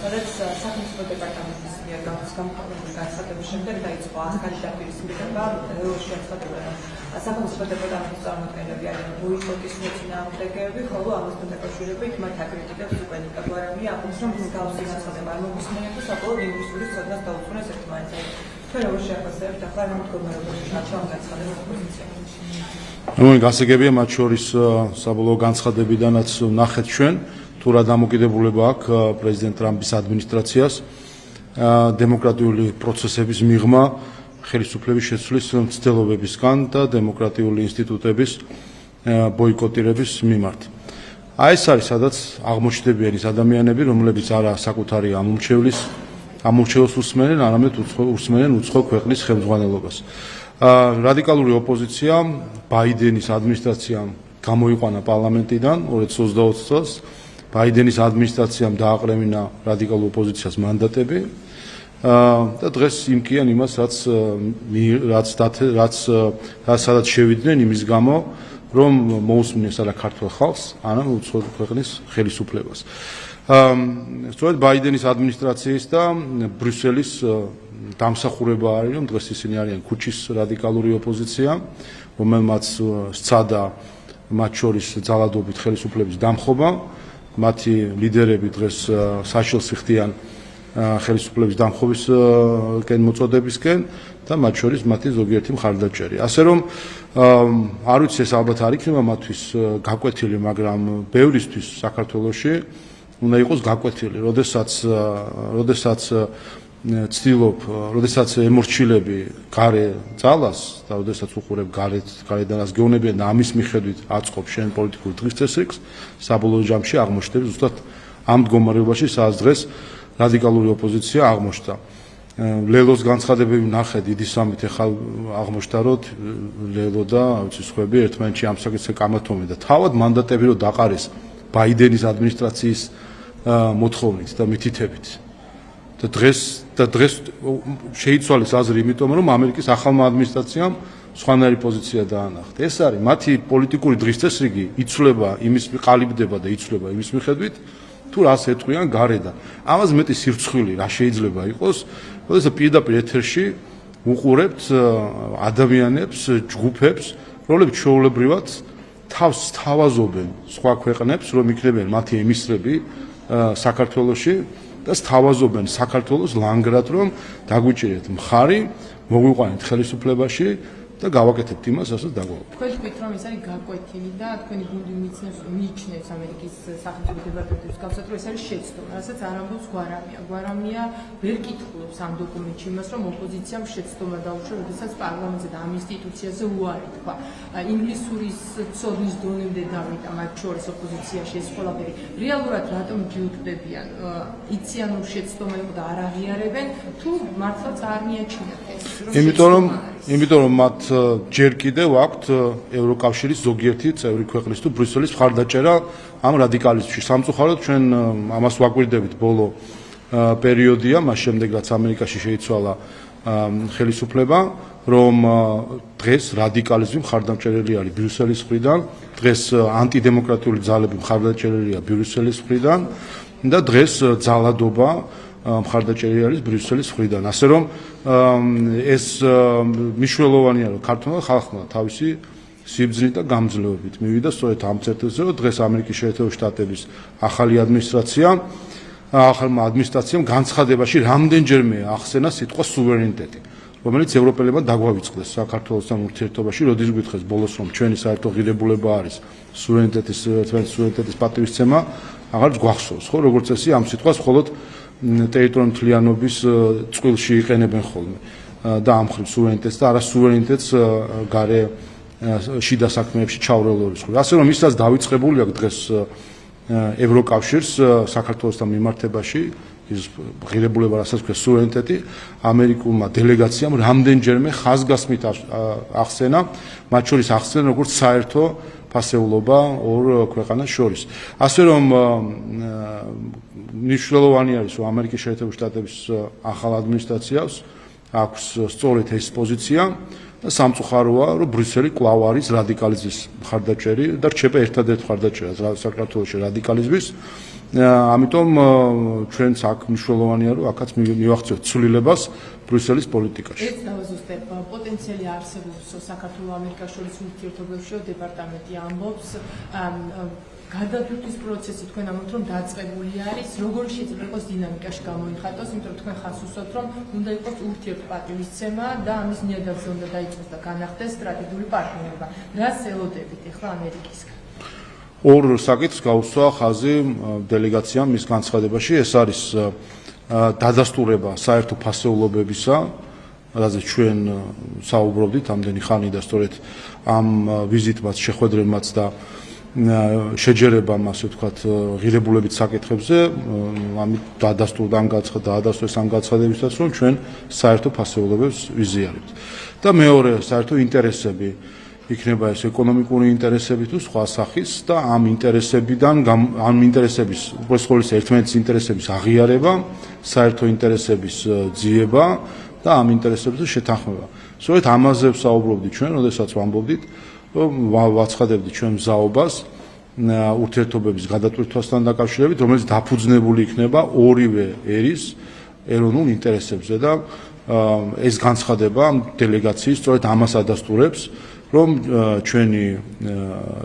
სადაც სახელმწიფო დეპარტამენტის მიერ გამოქვეყნებული განცხადების შემდეგ დაიწყო ახალი დაპირისპირება ევროში აცხადებდა სახელმწიფო დეპარტამენტის წარმომადგენლები არიან ბოიკოტის მოწინააღმდეგეები, ხოლო ამასთან დაკავშირებით მათ აკრიტიკებს უკვე ნიკა გვარამია აღნიშნავს, რომ მსგავსი განცხადება არ მოგისმენია და საბოლოოდ ინგლისურის ცოდნას დაუწუნეს ერთმანეთს. თქვენ როგორ შეაფასებთ ახლა ამ მდგომარეობაში ამ განცხადების პოზიცია? გასაგებია მათ შორის საბოლოო განცხადებიდანაც ნახეთ ჩვენ თუ რა დამოკიდებულება აქვს პრეზიდენტ ტრამპის ადმინისტრაციას დემოკრატიული პროცესების მიღმა ხელისუფლების შეცვლის მცდელობებისგან და დემოკრატიული ინსტიტუტების ბოიკოტირების მიმართ. აი ეს არის სადაც აღმოჩნდებიან ის ადამიანები, რომლებიც არა საკუთარი ამომრჩევლს უსმენენ, არამედ უსმენენ უცხო ქვეყნის ხელმძღვანელობას. რადიკალური ოპოზიცია ბაიდენის ადმინისტრაციამ გამოიყვანა პარლამენტიდან 2020 წელს. ბაიდენის ადმინისტრაციამ დააყრევინა რადიკალურ ოპოზიციას მანდატები და დღეს იმკიან იმას, სადაც შევიდნენ იმის გამო, რომ მოусმინეს არა ქართულ ხალხს, არა უცხო ქვეყნის ხელისუფლებას. სწორედ ბაიდენის ადმინისტრაციის და ბრიუსელის დამსახურება არის, რომ დღეს ისინი არიან ქუჩის რადიკალური ოპოზიცია, რომელმაც სცადა მათ შორის ძალადობით ხელისუფლების დამხობა. მათი ლიდერები დღეს საშილს იხდიან ხელისუფლების დამხობის მოწოდებისკენ და მათ შორის მათი ზოგიერთი მხარდაჭერი. ასე რომ არ ვიცი ეს ალბათ არ იქნება მათთვის გაკვეთილი, მაგრამ ბევრისთვის საქართველოში უნდა იყოს გაკვეთილი, როდესაც როდესაც ემორჩილები გარე ძალას და როდესაც უყურებ გარედანაც გეუბნებიან და ამის მიხედვით აწყობ შენ პოლიტიკურ დღის წესრიგს, საბოლოო ჯამში აღმოჩნდები ზუსტად ამ მდგომარეობაში, სადაც დღეს რადიკალური ოპოზიცია აღმოჩნდა. ლელოს განცხადებები ნახე დიდი სამით ახლა აღმოჩნდა, რომ ლელო და სხვები ერთმანეთში ამ საკითხზე კამათობენ და თავად მანდატები რომ დაყარეს ბაიდენის ადმინისტრაციის მოთხოვნით და მითითებით. და დღეს შეიცვალეს აზრი, იმიტომ რომ ამერიკის ახალმა ადმინისტრაციამ სხვანაირი პოზიცია დაანახა. ეს არის მათი პოლიტიკური დღის წესრიგი იცვლება, ყალიბდება და იცვლება იმის მიხედვით, თუ რას ეტყვიან გარედან. ამას მეტი სირცხვილი რა შეიძლება იყოს, როდესაც პირდაპირ ეთერში უყურებთ ადამიანებს, ჯგუფებს, რომლებიც ჩვეულებრივად თავს სთავაზობენ სხვა ქვეყნებს, რომ იქნებიან მათი ემისრები საქართველოში და სთავაზობენ საქართველოს ლანგრად, რომ დაგვიჭირეთ მხარი, მოგვიყვანეთ ხელისუფლებაში და გავაკეთებთ იმას, რასაც დაგვაუწყოთ. თქვენ თქვით, რომ ეს არის გაკვეთილი და თქვენი გუნდი მიიჩნევს ამერიკის სახელმწიფო დეპარტამენტის გასაგებად, რომ ეს არის შეცდომა, რასაც არ ამბობს გვარამია. გვარამია ვერ კითხულობს ამ დოკუმენტში იმას, რომ ოპოზიციამ შეცდომა დაუშვა, როდესაც პარლამენტზე და ამ ინსტიტუციაზე უარი თქვა. ინგლისურის ცოდნის დონემდე დავიდა მათ შორის ოპოზიციაში ეს ყველაფერი. რეალურად რატომ გიუქმდებიან? იციან რომ შეცდომა იყო და არ აღიარებენ, თუ მართლაც არ მიაჩნიათ ეს? იმიტომ რომ მათ ჯერ კიდევ აქვთ ევროკავშირის ზოგიერთი წევრი ქვეყნის თუ ბრიუსელის მხარდაჭერა ამ რადიკალიზმში. სამწუხაროდ ჩვენ ამას ვაკვირდებით ბოლო პერიოდია, მას შემდეგ რაც ამერიკაში შეიცვალა ხელისუფლება, რომ დღეს რადიკალიზმი მხარდამჭერელი არის ბრიუსელის მხრიდან, დღეს ანტიდემოკრატიული ძალები მხარდაჭერელია ბრიუსელის მხრიდან და დღეს ძალადობა მხარდაჭერილი არის ბრიუსელის მხრიდან. ასე რომ ეს მნიშვნელოვანია, რომ ქართულმა ხალხმა თავისი სიბრძნით და გამძლეობით მივიდა სწორედ ამ წერტილზე, რომ დღეს ამერიკის შეერთებული შტატების ახალმა ადმინისტრაციამ განცხადებაში რამდენჯერმე ახსენა სიტყვა სუვერენიტეტი, რომელიც ევროპელებმა დაგვავიწყდეს საქართველოსთან ურთიერთობაში, როდის გითხეს ბოლოს, რომ ჩვენი საერთო ღირებულება არის სუვერენიტეტის პატივისცემა, აღარც გვახსოვს, ხო, როგორც წესი ამ სიტყვას მხოლოდ ტერიტორიული მთლიანობის წყვილში იყენებენ ხოლმე და ამ მხრივ სუვერენიტეტს და არა სუვერენიტეტს გარე შიდა საქმეებში ჩაურევლობის მხრივ. ასე რომ ის რაც დავიწყებული აქვს დღეს ევროკავშირს საქართველოსთან მიმართებაში, ის ღირებულება, რასაც ქვია სუვერენიტეტი, ამერიკულმა დელეგაციამ რამდენჯერმე ხაზგასმით ახსენა, მათ შორის ახსენა როგორც საერთო ფასეულობა ორ ქვეყანას შორის. ასე რომ მნიშვნელოვანი არის, რომ ამერიკის შეერთებული შტატების ახალ ადმინისტრაციას აქვს სწორედ ეს პოზიცია, სამწუხაროა, რომ ბრიუსელი კვლავ არის რადიკალიზმის მხარდაჭერი და რჩება ერთადერთ მხარდაჭერად საქართველოში რადიკალიზმის. ამიტომ ჩვენც აქ მნიშვნელოვანია, რომ აქაც მივახციოთ ცვლილებას ბრიუსელის პოლიტიკაში. ეს დავაზუსტებ, პოტენციალი არსებობს საქართველოს ამერიკას შორის ურთიერთობებში, დეპარტამენტი ამბობს, გადადვირთვის პროცესი თქვენ ამბობთ, რომ დაწყებული არის, როგორ შეიძლება იყოს დინამიკაში გამოიხატოს, იმიტომ რომ თქვენ ხას უსვათ, რომ უნდა იყოს ურთიერთპატივისცემა და ამის ნიადაგზე უნდა დაიწყოს და განახდეს სტრატეგიული პარტნიორობა. რას ელოდებით ახლა ამერიკისგან? ორ საკითხს გაუსვა ხაზი დელეგაციამ მის განცხადებაში, ეს არის დადასტურება საერთო ფასეულობებისა, რაზეც ჩვენ საუბრობდით ამდენი ხანი და სწორედ ამ ვიზიტმაც შეხვედრებმაც და შეჯერებამ, ასე ვთქვათ, ღირებულებით საკითხებზე, ამით დაადასტურდა ამ განცხადებისას, რომ ჩვენ საერთო ფასეულობებს ვიზიარებთ. და მეორე, საერთო ინტერესები იქნება ეს ეკონომიკური ინტერესები თუ სხვა სახის და ამ ინტერესების უბრალოდ ერთმანეთის ინტერესების აღიარება, საერთო ინტერესების ძიება და ამ ინტერესებზე შეთანხმება. სწორედ ამაზე ვსაუბრობდით ჩვენ, როდესაც ვამბობდით, რომ ვაცხადებდით ჩვენ მზაობას ურთიერთობების გადატვირთვასთან დაკავშირებით, რომელიც დაფუძნებული იქნება ორივე ერის ეროვნულ ინტერესებზე და ეს განცხადება დელეგაციის სწორედ ამას ადასტურებს, რომ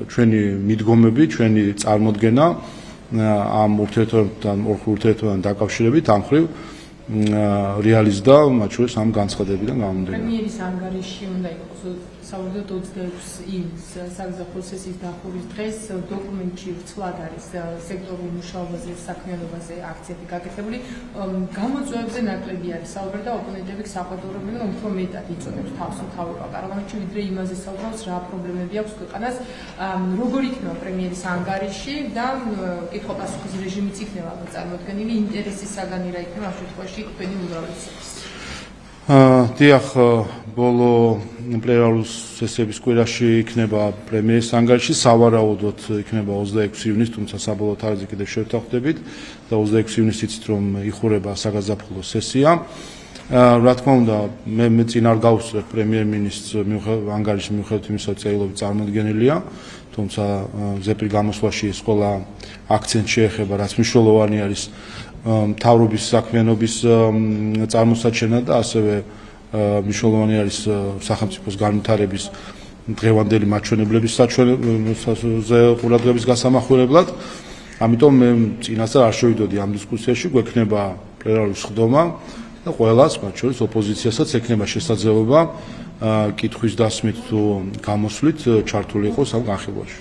ჩვენი მიდგომები, ჩვენი წარმოდგენა ამ ურთიერთობებთან დაკავშირებით ამ მხრივ რეალიზდა მათ შორის ამ განცხადებიდან გამომდინარე. პრემიერის ანგარიში უნდა იყოს საუბრობთ 26 ივნისს საგზაფხულო სესიის დახურვის დღეს დოკუმენტში ვცვლად არის სექტორულ მუშაობაზე, საქმიანობაზე აქცენტი გაკეთებული. გამოწვევებზე ნაკლები არის საუბარი და ოპონენტები საყოველთაოდ უფრო მეტად იწოდებს თავს მთავრობა პარლამენტში, ვიდრე იმაზე საუბრობს, რა პრობლემები აქვს ქვეყანას. როგორ იქნება პრემიერის ანგარიში და კითხვა-პასუხის რეჟიმიც იქნება წარმოდგენილი, ინტერესის საგანი რა იქნება ამ შემთხვევაში თქვენი უმრავლესობის. დიახ, ბოლო პლენარულ სესიების კვირაში იქნება პრემიერის ანგარიში, სავარაუდოდ იქნება 26 ივნისს, თუმცა საბოლოო თარიღზე კიდევ შევთანხმდებით და 26 ივნისს იცით, რომ იხურება საგაზაფხულო სესია. რა თქმა უნდა, მე წინ არ გავუსწრებ პრემიერ-მინისტრს ანგარიშის მიუხედავად იმისა, რომ წერილობით წარმოდგენილია, თუმცა ზეპირ გამოსვლაში ეს ყველა აქცენტ შეეხება, რაც მნიშვნელოვანი არის მთავრობის საქმიანობის წარმოსაჩენა და ასევე მნიშვნელოვანი არის სახელმწიფოს განვითარების დღევანდელი მაჩვენებლების ყურადღების გასამახვილებლად. ამიტომ მე წინასწარ არ შევიდოდი ამ დისკუსიაში, გვექნება პლენარული სხდომა და ყველას, მათ შორის ოპოზიციასაც ექნება შესაძლებლობა კითხვის დასმით თუ გამოსვლით ჩართული იყოს ამ განხილვაში.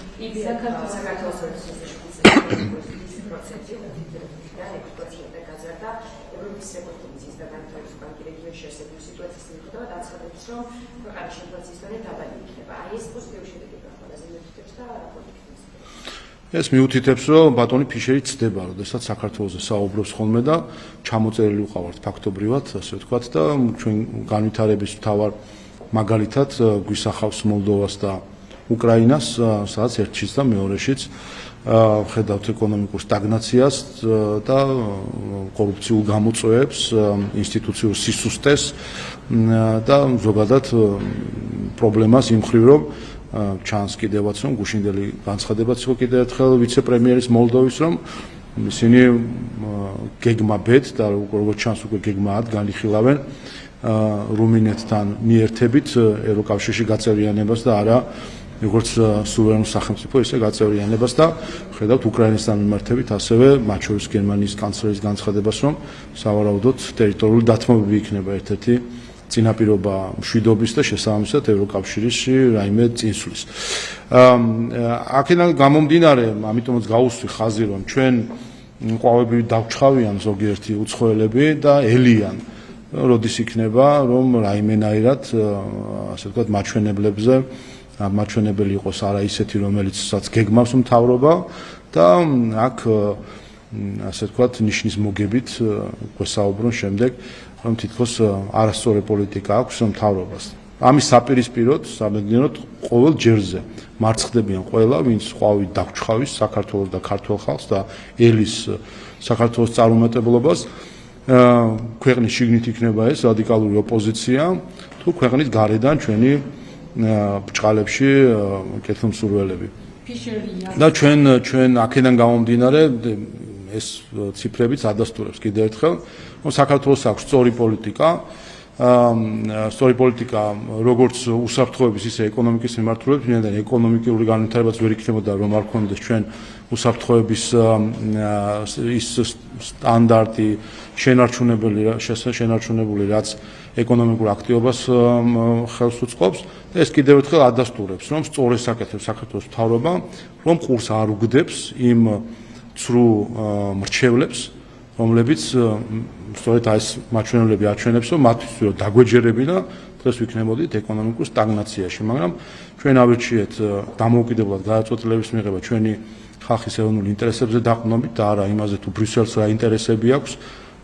ეს მიუთითებს, რომ ბატონი ფიშერი ცდება, როდესაც საქართველოს საუბრობს ხოლმე და ჩამოწერილი ვიყავართ ფაქტობრივად, ასე ვთქვათ და ჩვენ განვითარების მთავარ მაგალითად გვისახავს მოლდოვას და უკრაინას, სადაც ერთშიც და მეორეშიც ხედავთ ეკონომიკურ სტაგნაციას და კორუფციულ გამოწვევებს, ინსტიტუციურ სისუსტეს და ზოგადად პრობლემას იმ მხრივ, რომ ჩანს კიდევაც, რომ გუშინდელი განცხადებაც იყო კიდევ ერთხელ ვიცე-პრემიერის მოლდოვის, რომ ისინი გეგმა ბედ და როგორც ჩანს უკვე გეგმაად განიხილავენ რუმინეთთან მიერთებით ევროკავშირში გაწევრიანებას და არა როგორც სუვერენულ სახელმწიფო ისე გაწევრიანებას და ხედავთ უკრაინასთან მიმართებით ასევე მათ შორის გერმანიის კანცლერის განცხადებას, რომ სავარაუდოდ ტერიტორიული დათმობები იქნება ერთ-ერთი წინაპირობა მშვიდობის და შესაბამისად ევროკავშირში რაიმე წინსვლის. აქედან გამომდინარე, ამიტომაც გავუსვი ხაზი, რომ ჩვენ ყვავები დავჩხავიან ზოგიერთი უცხოელები და ელიან, როდის იქნება, რომ რაიმენაირად, ასე ვთქვათ, მაჩვენებლებზე მაჩვენებელი იყოს არა ისეთი, რომელიცაც გეგმავს მთავრობა და აქ ასე ვთქვათ, ნიშნის მოგებით გვესაუბრონ შემდეგ, რომ თითქოს არასწორი პოლიტიკა აქვს მთავრობას. ამის საპირისპიროდ, სამედნიეროდ ყოველ ჯერზე მარცხდებიან ყველა, ვინც ყვავით დაგვჩხავის საქართველოს და ქართულ ხალხს და ელის საქართველოს წარუმატებლობას ქვეყნის შიგნით იქნება ეს რადიკალური ოპოზიცია, თუ ქვეყნის გარედან ჩვენი ბჭყალებში კეთილმსურველები. და ჩვენ აქედან გამომდინარე ეს ციფრებიც ადასტურებს კიდევ ერთხელ, რომ საქართველოს აქვს სწორი პოლიტიკა, როგორც უსაფრთხოების, ისე ეკონომიკის მიმართულებით, ვინაიდან ეკონომიკური განვითარებაც ვერ იქნებოდა, რომ არ ქონდეს ჩვენ უსაფრთხოების ის სტანდარტი შენარჩუნებული, რაც ეკონომიკურ აქტივობას ხელს უწყობს და ეს კიდევ ერთხელ ადასტურებს, რომ სწორეს აკეთებს საქართველოს მთავრობა, რომ ყურს არ უგდებს იმ ცრუ მრჩევლებს, რომლებიც სწორედ ეს მაჩვენებლები აჩვენებს, რომ მათთვის რომ დაგვეჯერებინა დღეს ვიქნებოდით ეკონომიკურ სტაგნაციაში, მაგრამ ჩვენ ავირჩიეთ დამოუკიდებლად გადაწყვეტილების მიღება ჩვენი ხალხის ეროვნულ ინტერესებზე დაყრდნობით და არა იმაზე თუ ბრიუსელს რა ინტერესები აქვს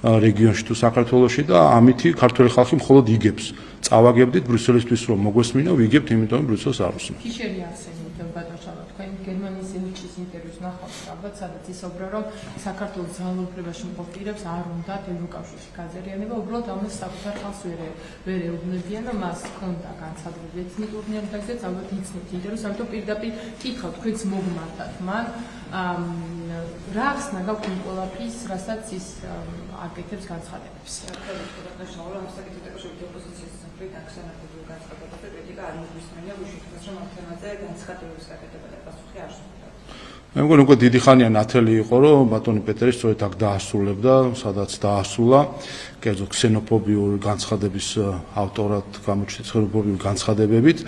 რეგიონში თუ საქართველოში და ამითი ქართველი ხალხი მხოლოდ იგებს. წავაგებდით ბრიუსელისთვის რომ მოგვესმინა, ვიგებთ, იმიტომ რომ ბრიუსელს არ უსმენთ. ფიშერი არსებობს ბატონო, თქვენ გერმანიის ელჩის ინტერვიუს ნახავთ, ალბათ სადაც ისაუბრა, რომ საქართველოს ძალაუფლებაში მყოფ პირებს არ უნდათ ევროკავშირში გაზერიანება, უბრალოდ ამას საკუთარ ხალხს ვერ ეუბნებიან და მას ჰქონდა განცალკევი ეთნიკური ნიადაგზეც, ალბათ იცნით ინტერვიუს, ამიტომ პირდაპირ კითხავთ, თქვენც მოგმართათ მან რა ახსნა გაქვთ ყველაფრის, რასაც ის აკეთებს განცხადებებს. მე მგონი უკვე დიდი ხანია ნათელი იყო, რომ ბატონი პეტერი სწორედ აქ დაასრულებდა, სადაც დაასრულა კერძო ქსენოფობიური განცხადების ავტორად გამოჩნდა ქსენოფობიური განცხადებებით,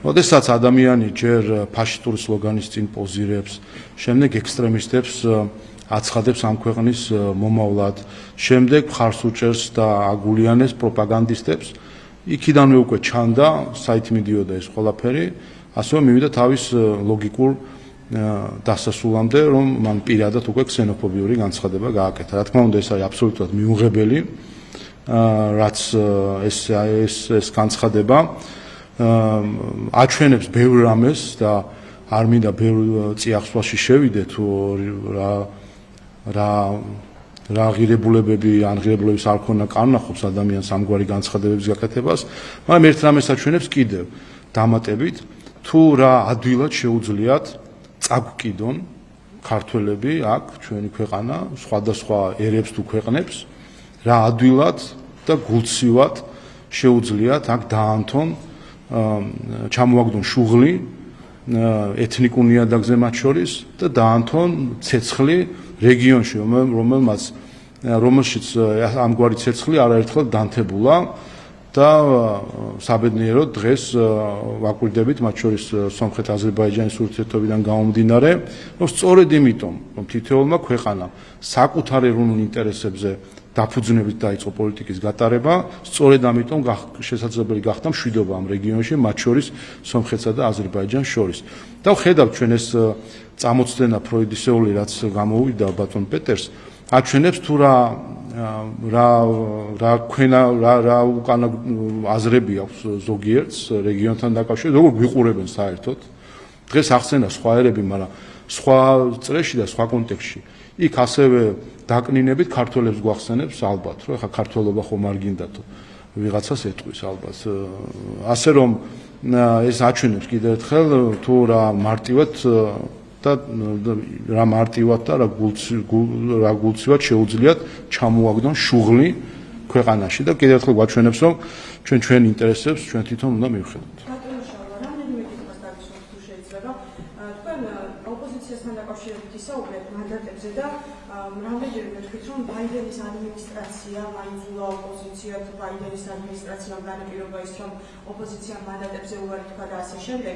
როდესაც ადამიანი ჯერ ფაშისტური სლოგანის წინ პოზირებს, შემდეგ ექსტრემისტებს აცხადებს ამ ქვეყნის მომავლად, შემდეგ მხარს უჭერს და აგულიანებს პროპაგანდისტებს, იქიდანვე უკვე ჩანდა, საით მიდიოდა ეს ყველაფერი, ასევე მივიდა თავის ლოგიკურ დასასრულამდე, რომ მან პირადად უკვე ქსენოფობიური განცხადება გააკეთა. რა თქმა უნდა, ეს არის აბსოლუტურად მიუღებელი, რაც ეს განცხადება აჩვენებს ბევრ რამეს და არ მინდა ბევრ წიაღსვაში შევიდე თუ რა ღირებულებები ან ღირებულების არ ქონა კარნახობს ადამიანს ამგვარი განცხადებების გაკეთებას, მაგრამ ერთ რამეს აჩვენებს კიდევ დამატებით, თუ რა ადვილად შეუძლიათ წაგვკიდონ ქართველები აქ ჩვენი ქვეყანა სხვადასხვა ერებს თუ ქვეყნებს, რა ადვილად და გულცივად შეუძლიათ აქ დაანთონ, ჩამოაგდონ შუღლი ეთნიკურ ნიადაგზე მათ შორის და დაანთონ ცეცხლი რეგიონში, რომელშიც ამგვარი ცეცხლი არაერთხელ დანთებულა და საბედნიეროდ დღეს ვაკვირდებით მათ შორის სომხეთ-აზერბაიჯანის ურთიერთობიდან გამომდინარე, რომ სწორედ იმიტომ, რომ თითოეულმა ქვეყანამ საკუთარ ეროვნულ ინტერესებზე დაფუძნებით დაიწყო პოლიტიკის გატარება, სწორედ ამიტომ შესაძლებელი გახდა მშვიდობა ამ რეგიონში, მათ შორის სომხეთსა და აზერბაიჯანს შორის. და ვხედავთ ჩვენ ეს წამოწდენა ფროიდისეული, რაც გამოვიდა ბატონ პეტერს, აჩვენებს თუ რა უკანა აზრები აქვს ზოგიერთს რეგიონთან დაკავშირებით, როგორ გვიყურებენ საერთოდ. დღეს ახსენა სხვა ერები, მაგრამ სხვა წრეში და სხვა კონტექსტში. იქ ასევე დაკნინებით ქართველებს გვახსენებს ალბათ, რომ ეხა ქართველობა ხომ არ გინდათ ვიღაცას ეტყვის ალბათ. ასე რომ ეს აჩვენებს კიდევ ერთხელ თუ რა მარტივად და რა გულცივად შეუძლიათ ჩამოაგდონ შუღლი ქვეყანაში და კიდევ ერთხელ გვაჩვენებს, რომ ჩვენ ინტერესებს ჩვენ თვითონ უნდა მივხედოთ. რამდენჯერმე თქვით, რომ ბაიდენის ადმინისტრაცია მაინც ოპოზიცია თუ ბაიდენის ადმინისტრაციამ განაპირობა ის, რომ ოპოზიციამ მანდატებზე უარი თქვა და ასე შემდეგ.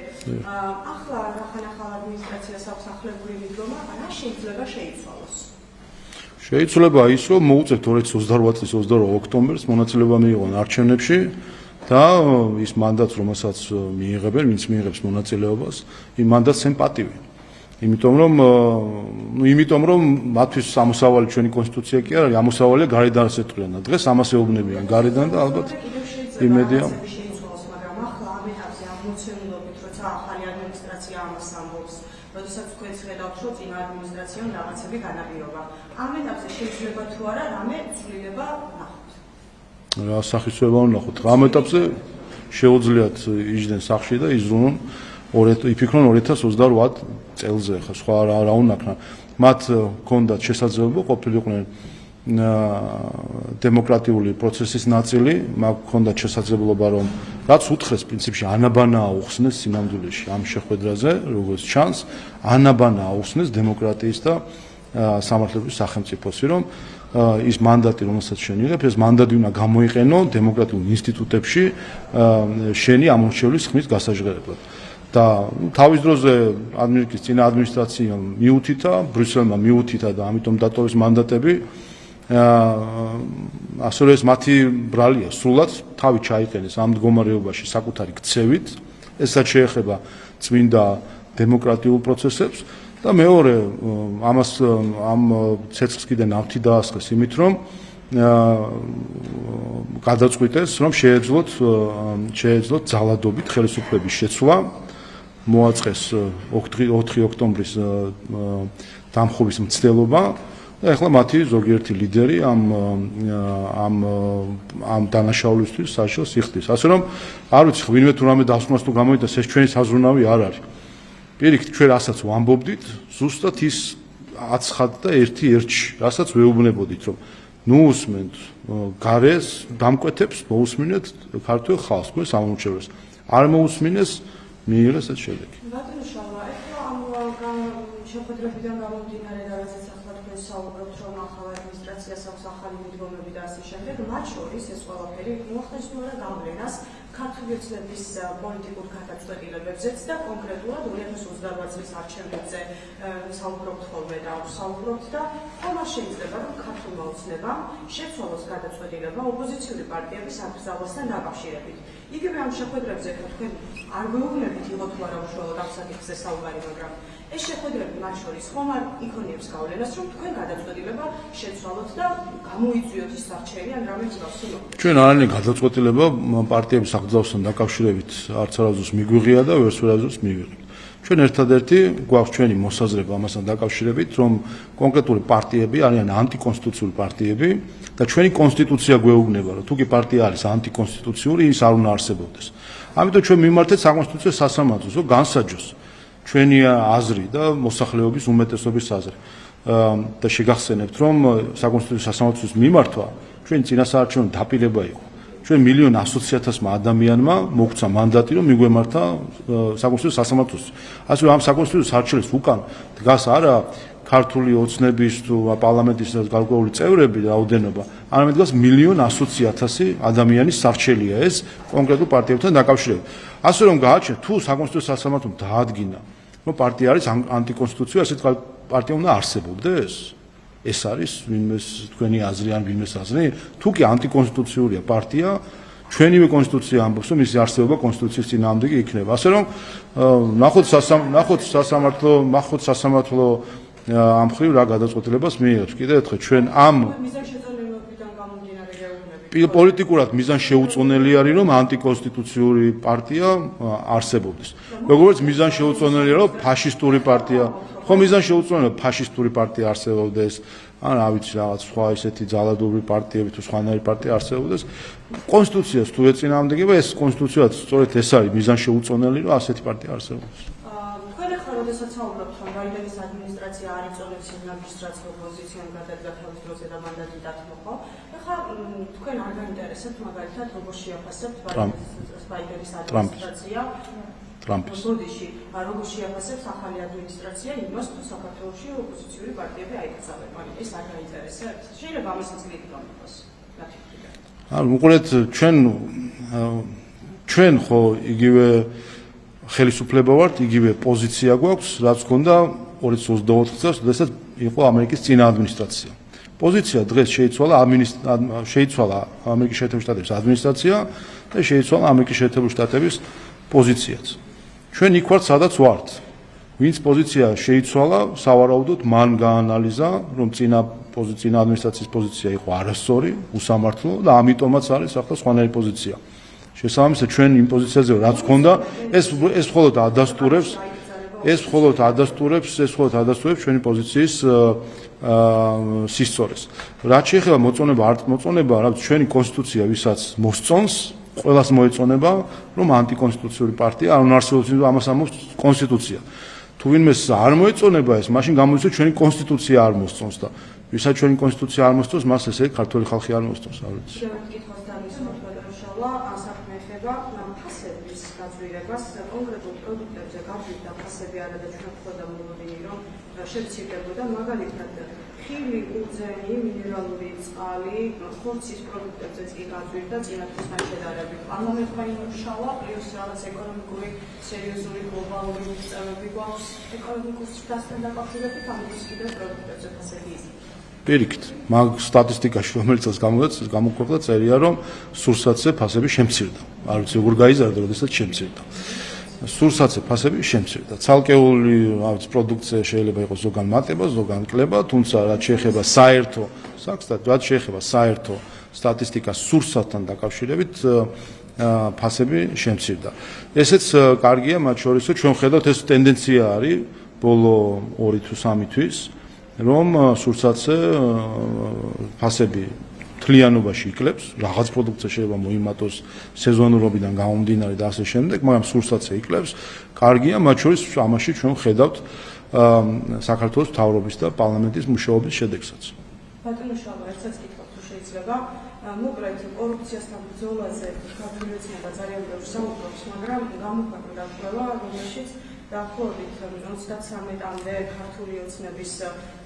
ახლა ახალ ადმინისტრაციას აქვს ახლებური მიდგომა, რა შეიძლება შეიცვალოს? შეიძლება ის, რომ მოუწევთ 2028 წლის 22 ოქტომბერს მონაწილეობა მიიღონ არჩევნებში და ის მანდატს, რომელსაც მიიღებენ, ვინც მიიღებს მონაწილეობას, იმ მანდატს ემპატივი. იმიტომ რომ მათთვის ამოსავალი ჩვენი კონსტიტუცია კი არ არის, ამოსავალია გარედან ასე ტყვიან. დღეს ამას ეუბნებიან გარედან და ალბათ იმედია. მაგრამ ახლა ამ ეტაპზე აღმოცენილობით, როცა ახალი ადმინისტრაცია ამას ამბობს, როდესაც თქვენც ხედავთ, რომ წინა ადმინისტრაცია პოზიციამ რაღაცები განაპირობა. ამ ეტაპზე შეიძლება თუ არა რამე ცვლილება ნახოთ. რა სახისმება ვნახოთ. ამ ეტაპზე შეუძლიათ იჯდნენ სახლში და იზრუნონ იფიქრონ 2028 წელზე, ხა სხვა რა უნახნა. მათ ჰქონდათ შესაძლებლობა ყოფილიყვნენ დემოკრატიული პროცესის ნაწილი, მათ ჰქონდათ შესაძლებლობა რომ რაც უთხრეს პრინციპში ანაბანა აუხსნეს სინამდვილეში ამ შეხვედრაზე, როგორც ჩანს, ანაბანა აუხსნეს დემოკრატიის და სამართლებრივი სახელმწიფოსი, რომ ის მანდატი, რომელსაც შენ იღებ, ეს მანდატი უნდა გამოიყენო დემოკრატიულ ინსტიტუტებში შენი ამორჩევლის ხმის გასაჟღერებლად. და თავის დროზე ამერიკის წინა ადმინისტრაციამ მიუთითა, ბრიუსელმა მიუთითა და ამიტომ დატოვეს მანდატები. ასევე ეს მათი ბრალია სრულად თავი ჩაიყენეს ამ მდგომარეობაში საკუთარი ქცევით, ესაც შეეხება წმინდა დემოკრატიულ პროცესებს და მეორე ამას ამ ცეცხლს კიდე ნავთი დაასხეს იმით, რომ გადაწყვიტეს, რომ შეეძლოთ ძალადობით ხელისუფლების შეცვლა, მოაწყეს 4 ოქტომბრის დამხობის მცდელობა და ახლა მათი ზოგიერთი ლიდერი ამ დანაშაულისთვის საშიშროს იხდის. ასე რომ არ ვიცი, ვინმე თუ რამე დასკვნას თუ გამოიტანს, ეს ჩვენი საზრუნავი არ არის. პირიქით, ჩვენ რასაც ვამბობდით, ზუსტად ის აცხადდა და ერთ-ერთში, რასაც ვეუბნებოდით, რომ ნუ უსმენთ გარეს დამკვეთებს, მოусმინეთ ქართულ ხალხს, გვეს ამორჩევლებს. არ მოусმინეს, მიიღეს ეს შედეგი. ბატონო შალვა, ეხლა ამ შეხვედრებიდან გამომდინარე და რასაც ახლა თქვენ საუბრობთ, რომ ახალ ადმინისტრაციას აქვს ახალი მიდგომები და ასე შემდეგ, მათ შორის ეს ყველაფერი მოახდენს თუ არა გავლენას ქართული ოცნების პოლიტიკურ გადაწყვეტილებებზეც და კონკრეტულად 2028 წლის არჩევნებზე საუბრობთ ხოლმე და საუბრობთ და ხომ შეიძლება რომ ქართულმა ოცნებამ შეცვალოს გადაწყვეტილება ოპოზიციური პარტიების აკრძალვასთან დაკავშირებით. იგივე ამ შეხვედრებზე თქვენ არ გვეუბნებით იყო თუ არა უშუალოდ ამ საკითხზე საუბარი, მაგრამ ეს შეხვედრები მათ შორის ხომ არ იქონიებს გავლენას, რომ თქვენ გადაწყვეტილება შეცვალოთ და გამოიწვიოთ ის არჩევანი ან რამე მსგავსი. ჩვენ არანაირი გადაწყვეტილება პარტიების აკრძალვასთან დაკავშირებით არც არასდროს მიგვიღია და ვერც არასდროს მივიღეთ. ჩვენ ერთადერთი გვაქვს ჩვენი მოსაზრება ამასთან დაკავშირებით, რომ კონკრეტული პარტიები არიან ანტიკონსტიტუციური პარტიები და ჩვენი კონსტიტუცია გვეუბნება, რომ თუ კი პარტია არის ანტიკონსტიტუციური, ის არ უნდა არსებობდეს. ამიტომ ჩვენ მიმართეთ საკონსტიტუციო სასამართლოს, რომ განსაჯოს ჩვენი აზრი და მოსახლეობის უმეტესობის აზრი. და შეგახსენებთ, რომ საკონსტიტუციო სასამართლოს მიმართვა ჩვენი წინასაარჩევნო დაპირება იყო. ჩვენ 1,100,000 ადამიანმა მოგცა მანდატი, რომ მიგვემართა საკონსტიტუციო სასამართლოს. ასე რომ ამ საკონსტიტუციო საარჩევნოს უკან დგას არა ქართული ოცნების თუ პარლამენტის გარკვეული წევრები რაოდენობა, არამედ დგას 1,100,000 ადამიანის სარჩელია ეს კონკრეტულ პარტიებთან დაკავშირებით. ასე რომ გააჩნია თუ საკონსტიტუციო სასამართლომ დაადგინა, რომ პარტია არის ანტიკონსტიტუციური, ასეთ პარტია უნდა არსებობდეს. ეს არის ვინმეს თქვენი აზრი ან ვინმეს აზრი? თუ კი ანტიკონსტიტუციურია პარტია, ჩვენივე კონსტიტუცია ამბობს, რომ მისი არსებობა კონსტიტუციის წინააღმდეგი იქნება. ასე რომ ნახოთ სასამართლო ამ ხრივ რა გადაწყვეტილებას მიიღებს. კიდევ ერთხელ ჩვენ ამ პოლიტიკურად მიზან შეუწონელი არის, რომ ანტიკონსტიტუციური პარტია არსებობდეს. როგორც მიზან შეუწონელია, რომ ფაშისტური პარტია, ხო მიზან შეუწონელია ფაშისტური პარტია არსებობდეს, ან რა ვიცი რაღაც სხვა ისეთი ძალადობრივი პარტიები თუ სხვანაირი პარტია არსებობდეს. კონსტიტუციას თუ ეწინააღმდეგება, ეს კონსტიტუციაც სწორედ ეს არის მიზან შეუწონელი, რომ ასეთი პარტია არსებობდეს. თქვენ ახლა როდესაც საუბრობთ, რომ ბაიდენის ადმინისტრაცია არ იწონებს იმ ნაბიჯს, რაც ოპოზიციამ გადადგა თავის დროზე და მანდატი დათმოყო. ახლა თქვენ არ გაინტერესებთ მაგალითად როგორ შეაფასებთ ბაიდენის ადმინისტრაცია ტრამპის. ბოდიში როგორ შეაფასებს ახალი ადმინისტრაცია იმას, თუ საქართველოში ოპოზიციური პარტიები აიკრძალენ, მაგრამ ეს არ გაინტერესებთ. შეიძლება ამასაც გიგონოს. ანუ უყურეთ ჩვენ ხო იგივე ხელისუფლება ვართ, იგივე პოზიცია გვაქვს, რაც ჰქონდა 2024 წელს, როდესაც იყო ამერიკის წინა ადმინისტრაცია. პოზიცია დღეს შეიცვალა ამერიკის შეერთებული შტატების ადმინისტრაცია და შეიცვალა ამერიკის შეერთებული შტატების პოზიციაც. ჩვენ იქ ვართ, სადაც ვართ. ვინც პოზიცია შეიცვალა, სავარაუდოდ მან გაანალიზა, რომ წინა ადმინისტრაციის პოზიცია იყო არასწორი, უსამართლო და ამიტომაც არის ახლა სხვანაირი პოზიცია. შესაბამისად ჩვენ იმ პოზიციაზე რაც ჰქონდა, ეს მხოლოდ ადასტურებს ეს მხოლოდ ადასტურებს ჩვენი პოზიციის სისწორეს. რაც შეეხება მოწონება არ მოწონება, რა ჩვენი კონსტიტუცია ვისაც მოსწონს, ყველას მოეწონება, რომ ანტიკონსტიტუციური პარტია არ უნდა არსებობს, ამას ამბობს კონსტიტუცია. თუ ვინმეს არ მოეწონება ეს, მაშინ გამოიწვია ჩვენი კონსტიტუცია არ მოსწონს და ვისაც ჩვენი კონსტიტუცია არ მოსწონს, მას ესე ქართული ხალხი არ მოსწონს, არ ვიცი. ფასების გაზრდებას კონკრეტულ პროდუქტებზე გაგვიდა ფასები არა და ჩვენ ხოდა მოვიდნენ რომ შევცირდებოდა მაგალითად ხილი, უძენი, მინერალური წყალი, ხორცის პროდუქტებზეც კი გაგვიდა წინასწარ შედარებით. პარლამენტმა იმუშავა, პლუს რაღაც ეკონომიკური სერიოზული გლობალური მიღწევები გვაქვს ეკონომიკურ შტასთან დაკავშირებით ამ კიდევ პროდუქტებზე ფასები იზრდება. პირიქით, მაგ სტატისტიკაში რომელიც გამოქვეყნდა წერია, რომ სურსათზე ფასები შემცირდა. არ ვიცი როგორ გაიზარდა, როდესაც შემცირდა. სურსათზე ფასები შემცირდა. ცალკეული პროდუქცია შეიძლება იყოს ზოგან მატება, ზოგან კლება, თუმცა რაც შეეხება საერთო საქმეს, რაც შეეხება საერთო სტატისტიკას სურსათთან დაკავშირებით ფასები შემცირდა. ესეც კარგია, მათ შორის ჩვენ ხედავთ ეს ტენდენცია არის ბოლო 2 თუ 3 თვის. რომ სურსათზე ფასები თლიანობაში იკლებს, რაღაც პროდუქცია შეიძლება მოიმატოს სეზონურობიდან გამომდინარე და ასე შემდეგ, მაგრამ სურსათზე იკლებს, კარგია, მათ შორის ამაში ჩვენ ხედავთ საქართველოს მთავრობის და პარლამენტის მუშაობის შედეგსაც. ბატონო შალვა, ერთსაც გითხრათ თუ შეიძლება, მოკლედ კორუფციასთან ბრძოლაზე გაგვიოცნება ძალიან ბევრს საუბრობს, მაგრამ გამოქვეყნდა ყველა, რომელშიც დაახლოებით 33-მდე ქართული ოცნების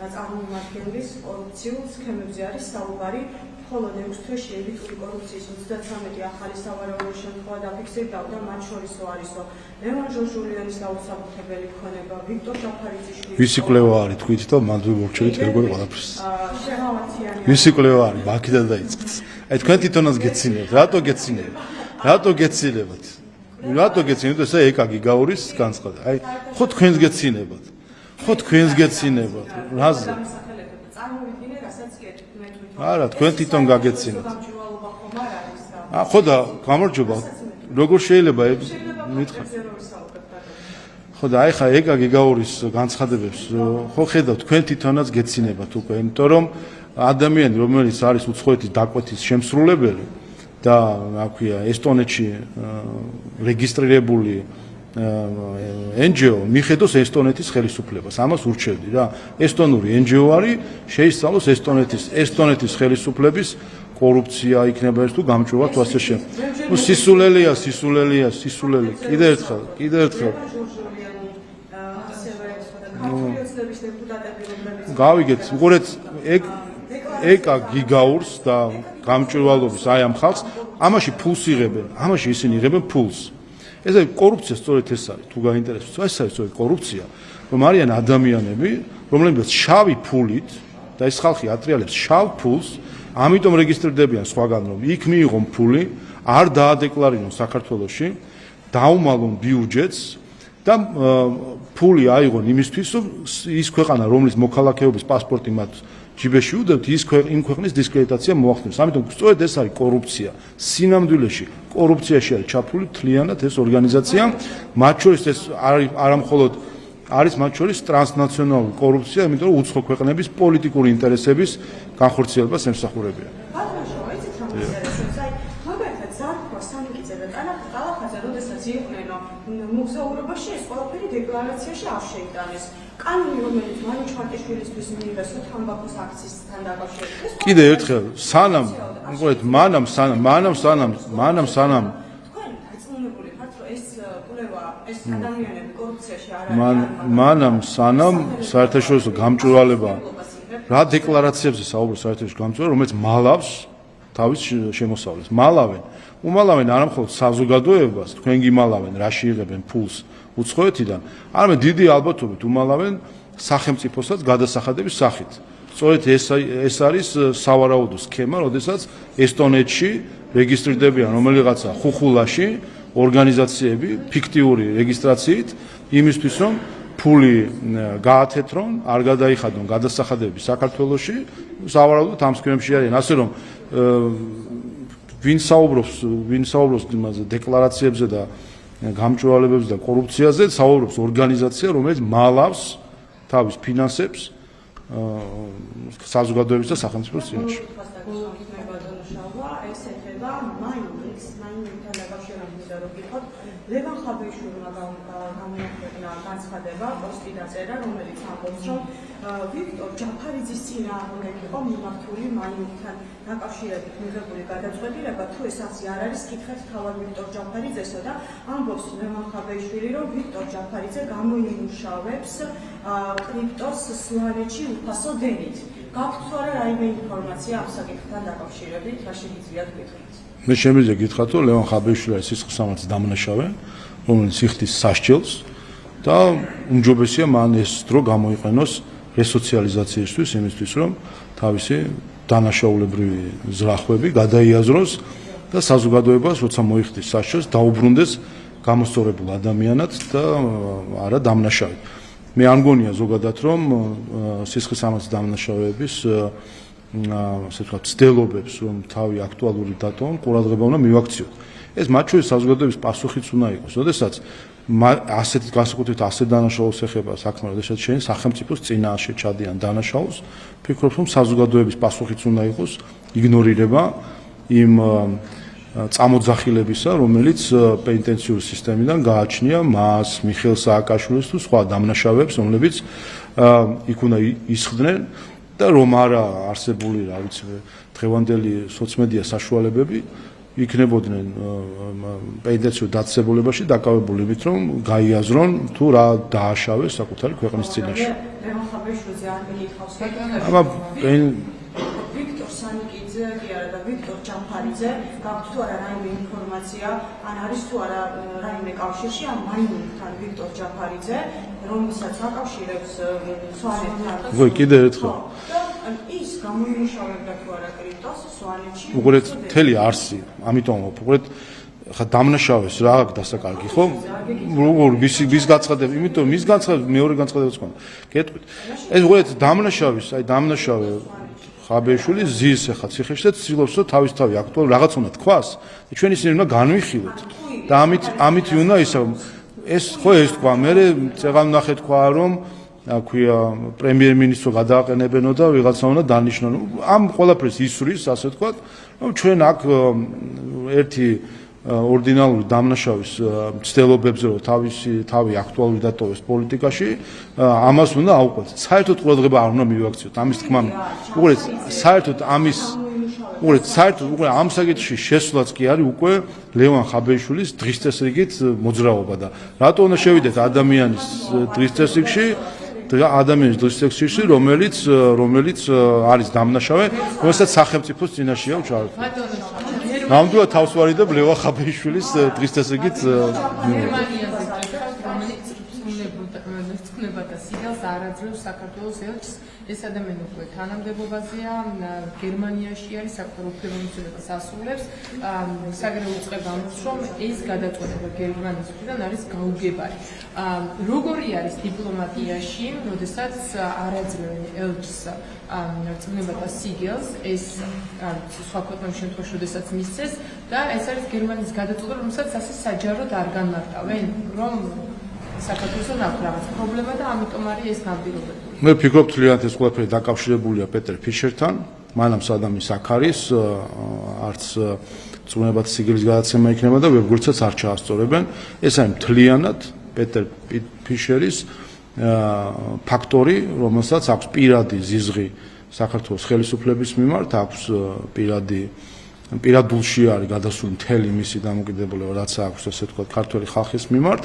წარმომადგენლის კორუფციულ სქემებზე არის საუბარი, ხოლო 6 თვეში ელიტური კორუფციის 33 ახალი სავარაუდო შემთხვევა დაფიქსირდა და მათ შორისო არისო ლევან ჟორჟულიანის დაუსაბუთებელი ქონება, ვიქტორ ჯაფარიძიშვილი. ვისი კვლევა არის თქვით და მანდ ვიმორჩილით როგორ ყველაფერს. ვისი კვლევა არის, აქედან დაიწყეთ. აი თქვენ თვითონაც გეცინებთ, რატო გეცინებთ? რატო გეცინებთ ესა ეკაგი გაურის განცხადა. აი ხო თქვენს გეცინებთ. რაზე? არა, თქვენ თვითონ გაგეცინებთ. ხო და გამარჯობა. როგორ შეიძლება მითხრათ? ხო და აი ხა ეკაგი გაურის განცხადებებს ხო ხედავთ თქვენ თვითონაც გეცინებთ უკვე, იმიტომ რომ ადამიანი რომელიც არის უცხოეთის დაკვეთის შემსრულებელი და რა ქვია ესტონეთში რეგისტრირებული NGO მიხედოს ესტონეთის ხელისუფლებას. ამას ურჩევდი რა. ესტონური NGO არის, შეისწავლოს ესტონეთის ხელისუფლების კორუფცია იქნება ეს თუ გამჭვირვალ თუ ასე შემდეგ. ნუ სისულელია. კიდევ ერთხელ. გავიგეთ, უყურეთ ეკა გიგაურს და გამჭვირვალობის აი ამ ხალხს, ამაში ფულს იღებენ, ისინი იღებენ ფულს. ეს არის კორუფცია, სწორედ ეს არის, თუ გაინტერესებს, ეს არის სწორედ კორუფცია, რომ არიან ადამიანები, რომლებიც შავი ფულით და ეს ხალხი ატრიალებს შავ ფულს, ამიტომ რეგისტრირდებიან სხვაგან, რომ იქ მიიღონ ფული, არ დაადეკლარირონ საქართველოში, დაუმალონ ბიუჯეტს და ფული აიღონ იმისთვის, რომ ის ქვეყანა, რომლის მოქალაქეობის პასპორტი მათ ჯიბეში უდებთ, იმ ქვეყნის დისკრედიტაცია მოახდინოს. ამიტომ სწორედ ეს არის კორუფცია. სინამდვილეში კორუფციაში არის ჩაფლული თლიანად ეს ორგანიზაცია, მათ შორის ეს არა მხოლოდ არის მათ შორის ტრანსნაციონალური კორუფცია, იმიტომ რომ უცხო ქვეყნების პოლიტიკური ინტერესების განხორციელებას ემსახურებიან. მოგზაურობაში ეს ყველაფერი დეკლარაციაში არ შეიტანეს. კანონი რომელიც მანუჩ მარტიშვილისთვის მიიღეს თამბაქოს აქციისთან დაკავშირებით. კიდე ერთხელ, სანამ თქვენ აწმუნებული ხართ, რომ ეს კვლევა, ეს ადამიანები კორუფციაში არ არიან. საერთაშორისო გამჭვირვალება რა დეკლარაციებზე საუბრობს საერთაშორისო გამჭვირვალება, რომელიც მალავს თავის შემოსავლეს. უმალავენ არა მხოლოდ საზოგადოებას, თქვენ გიმალავენ, რაში იღებენ ფულს უცხოეთიდან, არამედ დიდი ალბათობით უმალავენ სახელმწიფოსაც გადასახადების სახით. სწორედ ეს არის სავარაუდო სქემა, როდესაც ესტონეთში რეგისტრირდებიან რომელიღაცა ხუხულაში ორგანიზაციები ფიქტიური რეგისტრაციით, იმისთვის რომ ფული გაათეთრონ, არ გადაიხადონ გადასახადები საქართველოში, სავარაუდოდ ამ სქემებში არიან, ასე რომ ვინ საუბრობს იმაზე დეკლარაციებზე და გამჭვირვალებებზე და კორუფციაზე საუბრობს ორგანიზაცია, რომელიც მალავს თავის ფინანსებს საზოგადოების და სახელმწიფოს წინაშე. ეს ეხება მაინინგთან დაკავშირებით რომ ვიყოთ ლევან ხაბეიშვილმა გამოაქვეყნა განცხადება, პოსტი დაწერა, რომელიც ამბობს, რომ ვიქტორ ჯაფარიძის წინააღმდეგ იყო მიმართული მაინინგთან დაკავშირებით მიღებული გადაწყვეტილება, თუ ეს ასე არ არის, კითხეთ თავად ვიქტორ ჯაფარიძესო და ამბობს ლევან ხაბეიშვილი, რომ ვიქტორ ჯაფარიძე გამოიმუშავებს კრიპტოს სვანეთში უფასო დენით. გაქვთ თუ არა რაიმე ინფორმაცია ამ საკითხთან დაკავშირებით, რა შეგიძლიათ გითხრათ? მე შემიძლია გითხრათ, რომ ლევან ხაბეიშვილი არის სისხლისამართლის დამნაშავე, რომელიც იხდის სასჯელს და უმჯობესია მან ეს დრო გამოიყენოს რესოციალიზაციისთვის, იმისთვის, რომ თავისი დანაშაულებრივი ზრახვები გადაიაზროს და საზოგადოებას, როცა მოიხდის სასჯელს, დაუბრუნდეს გამოსწორებულ ადამიანად და არა დამნაშავედ. მე არ მგონია ზოგადად, რომ სისხლისამართლის დამნაშავეების ასე ვთქვათ, ცდილობებს, რომ თავი აქტუალური დატოვონ, ყურადღება უნდა მივაქციოთ. ეს მათ შორის საზოგადოების პასუხიც უნდა იყოს. როდესაც ასეთი განსაკუთრებით ასეთ დანაშაულს ეხება საქმე, როდესაც შენ სახელმწიფოს წინაშე ჩადიან დანაშაულს, ფიქრობ, რომ საზოგადოების პასუხიც უნდა იყოს იგნორირება იმ წამოძახილებისა, რომელიც პენიტენციური სისტემიდან გააჩნია მას, მიხეილ სააკაშვილის თუ სხვა დამნაშავეებს, რომლებიც იქ უნდა ისხდნენ და რომ არა არსებული, რა ვიცი, დღევანდელი სოციმედია საშუალებები იქნებოდნენ პენიტენციურ დაწესებულებაში დაკავებული იმით, რომ გაიაზრონ თუ რა დააშავეს საკუთარი ქვეყნის წინაშე. ლევან ხაბეიშვილზე არ მეკითხავს ვიქტორ სანიკიძე კი არა და ვიქტორ ჯაფარიძე გაქვთ თუ არა რაიმე ინფორმაცია, ან არის თუ არა რაიმე კავშირში ამ მაინინგთან ვიქტორ ჯაფარიძე, რომელსაც აკავშირებს სვანეთთან. ხო, კიდევ ერთხელ. ის გამოიმუშავებდა თუ არა კრიპტოს სვანეთში. უყურეთ მთელი არსი, ამიტომ უყურეთ ხა დამნაშავეს რა აქვს დასაკარგი, ხო? როგორ მის გაცხადებ, იმიტომ მის გაცხადებ მეორე განცხადებაც ხომ. გეტყვით. ეს უყურეთ დამნაშავის, აი დამნაშავე ხაბეიშვილი ზის ახლა ციხეში და ცდილობს რომ თავისთავი აქტუალურ რაღაც უნდა თქვას. ჩვენ ისინი უნდა განვიხილოთ. და ამით უნდა ისა ეს ხო ეს თქვა, მე წეღან ნახე თქვა რომ აქვია პრემიერ-მინისტრო გადააყენებენო და ვიღაცა უნდა დანიშნონ. ამ ყველაფერს ისვრის, ასე ვთქვათ, რომ ჩვენ აქ ერთი ორდინალური დამნაშავის ცდილობებზე რომ თავი აქტუალური დატოვოს პოლიტიკაში, ამას უნდა აუყვეთ. საერთოდ ყურადღება არ უნდა მივაქციოთ ამის თქმა. უყურეთ, საერთოდ ამ საკითხში შესვლაც კი არის უკვე ლევან ხაბეიშვილის დღის წესრიგით მოძრაობა და რატო უნდა შევიდეთ ადამიანის დღის წესრიგში, რომელიც არის დამნაშავე, რომელსაც სახელმწიფოს წინაშეა ჩართული. ნამდვილად თავს ვარიდებ ლევან ხაბეიშვილის დღის წესრიგით ცნებათა სიგელს არაძლევს საქართველოს ელჩს. ეს ადამიანი უკვე თანამდებობაზეა, გერმანიაში არის, საკუთარ უფლებამოსილებას ასრულებს. საგრეო უწყება ამბობს, რომ ეს გადაწყვეტილება გერმანიის მხრიდან არის გაუგებარი. როგორი არის დიპლომატიაში, როდესაც არაძლევენ ელჩს ცნებათა სიგელს, ეს სხვა ქვეყნების შემთხვევაში, როდესაც მისცეს და ეს არის გერმანიის გადაწყვეტილება, რომელსაც ასე საჯაროდ არ განმარტავენ, რომ საქართველოსთან აქვს რაღაც პრობლემა და ამიტომ არის ეს ნამდვილობები. მე ვფიქრობ, თლიანად ეს ყველაფერი დაკავშირებულია პეტერ ფიშერთან, მანამ სადამის აქ არის, არც წვნებათა სიგელის გადაცემა იქნება და ვებგვერდსაც არ ჩაასწორებენ. ეს არის მთლიანად პეტერ ფიშერის ფაქტორი, რომელსაც აქვს პირადი ზიზღი საქართველოს ხელისუფლების მიმართ, აქვს პირადულში არის გადასული მთელი მისი დამოკიდებულება, რაც აქვს, ასე ვთქვათ, ქართველი ხალხის მიმართ.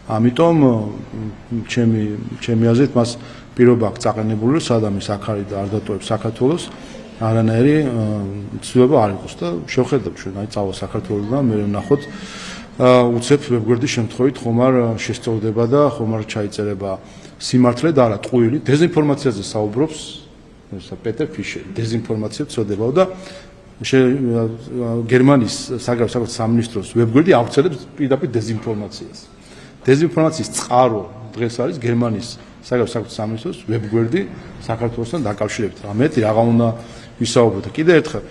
ამიტომ ჩემი აზრით მას პირობა აქვს წაყენებული, სადამის აქ არის და არ დატოვებს საქართველოს, არანაირი ცდილება არ იყოს და შევხედოთ ჩვენ, აი წავა საქართველოსთან, მე ვნახოთ უცებ ვებგვერდის შემთხვევით ხომ არ შესწორდება და ხომ არ ჩაიწერება სიმართლე და არა ტყუილი დეზინფორმაციაზე საუბრობს პეტერ ფიშერი, დეზინფორმაცია წოდებაო და გერმანიის საგარეო სამინისტროს ვებგვერდი ავრცელებს პირდაპირ დეზინფორმაციას. დეზინფორმაციის წყარო დღეს არის გერმანიის საგარეო სამინისტროს ვებგვერდი საქართველოსთან დაკავშირებით. ამეთი რაღა უნდა ვისაუბროთ. კიდევ ერთხელ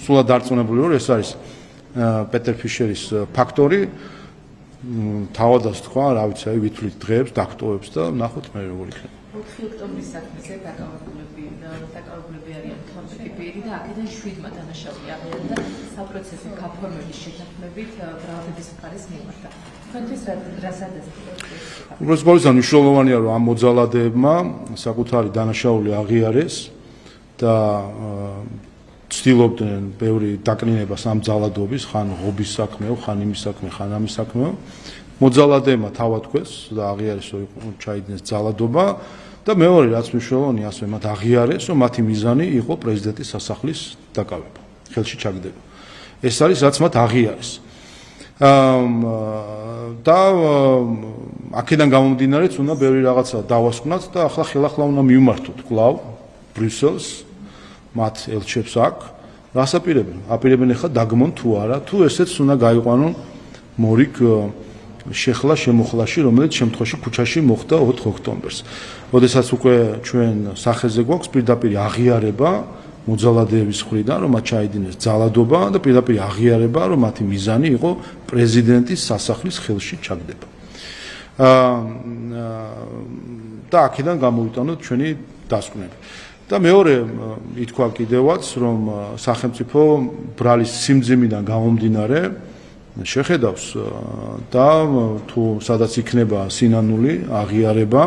სულად დარწმუნებული ვარ, ეს არის პეტერ ფიშერის ფაქტორი, თავადაც თქვა, რა ვიცი, აი ვითვლით დღეებს, დაქტოვებს და ნახოთ მე როგორ იქნება. 4 ოქტომბრის საქმეზე დაკავებულები არიან თამბექი პირი და აქედან 7-მა დანაშაული აღიარა და საპროცესო გაფორმების შეთანხმებით ბრალდების მხარეს მიმართა. თქვენთვის რა სადასტურებთ? უბრალოდ მნიშვნელოვანია, რომ ამ მოძალადეებმა საკუთარი დანაშაული აღიარეს და ცდილობდნენ ბევრი დაკნინებას ამ ძალადობის, ხან ღობის საქმეო, ხან იმის საქმე, ხან ამის საქმეო. მოძალადეებმა თავად თქვეს და აღიარეს, რომ ჩაიდინეს ძალადობა და მეორე რაც მნიშვნელოვანია, ასე მათ აღიარეს, რომ მათი მიზანი იყო პრეზიდენტის სასახლის დაკავება, ხელში ჩაგდება. ეს არის რაც მათ აღიარეს. და აქედან გამომდინარეც უნდა ბევრი რაღაცა დავასკვნათ და ახლა ხელახლა უნდა მივმართოთ კვლავ ბრიუსელს მათ ელჩებს აქ რას აპირებენ? აპირებენ ახლა დაგმონ თუ არა, თუ ესეც უნდა გაიყვანონ მორიგ შეხლა შემოხლაში, რომელიც შემთხვევაში ქუჩაში მოხდა 4 ოქტომბერს. როდესაც უკვე ჩვენ სახეზე გვაქვს პირდაპირ აღიარება მოძალადეების მხრიდან, რომ მათ ჩაიდინეს ძალადობა და პირდაპირ აღიარება, რომ მათი მიზანი იყო პრეზიდენტის სასახლის ხელში ჩაგდება. და აქედან გამოვიტანოთ ჩვენი დასკვნები. და მეორე ითქვა კიდევაც, რომ სახელმწიფო ბრალის სიმძიმიდან გამომდინარე შეხედავს და თუ სადაც იქნება სინანული აღიარება,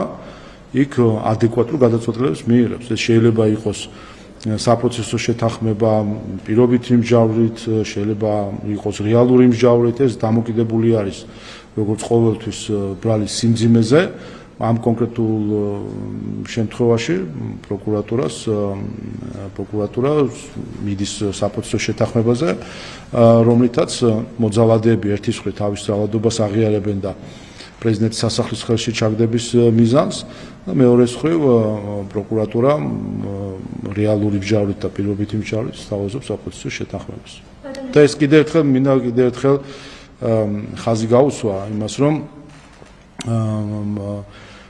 იქ ადეკვატურ გადაწყვეტილებებს მიიღებს. ეს შეიძლება იყოს საპროცესო შეთანხმება პირობითი მსჯავრით, შეიძლება იყოს რეალური მსჯავრით, ეს დამოკიდებული არის როგორც ყოველთვის ბრალის სიმძიმეზე. ამ კონკრეტულ შემთხვევაში პროკურატურა მიდის საპროცესო შეთანხმებაზე, რომლითაც მოძალადეები ერთის მხრივ თავის ძალადობას აღიარებენ და პრეზიდენტის სასახლის ხელში ჩაგდების მიზანს და მეორეს მხრივ პროკურატურა რეალური მსჯავრით და პირობითი მსჯავრით სთავაზობს საპროცესო შეთანხმებას. და ეს კიდევ ერთხელ ხაზი გაუსვა იმას, რომ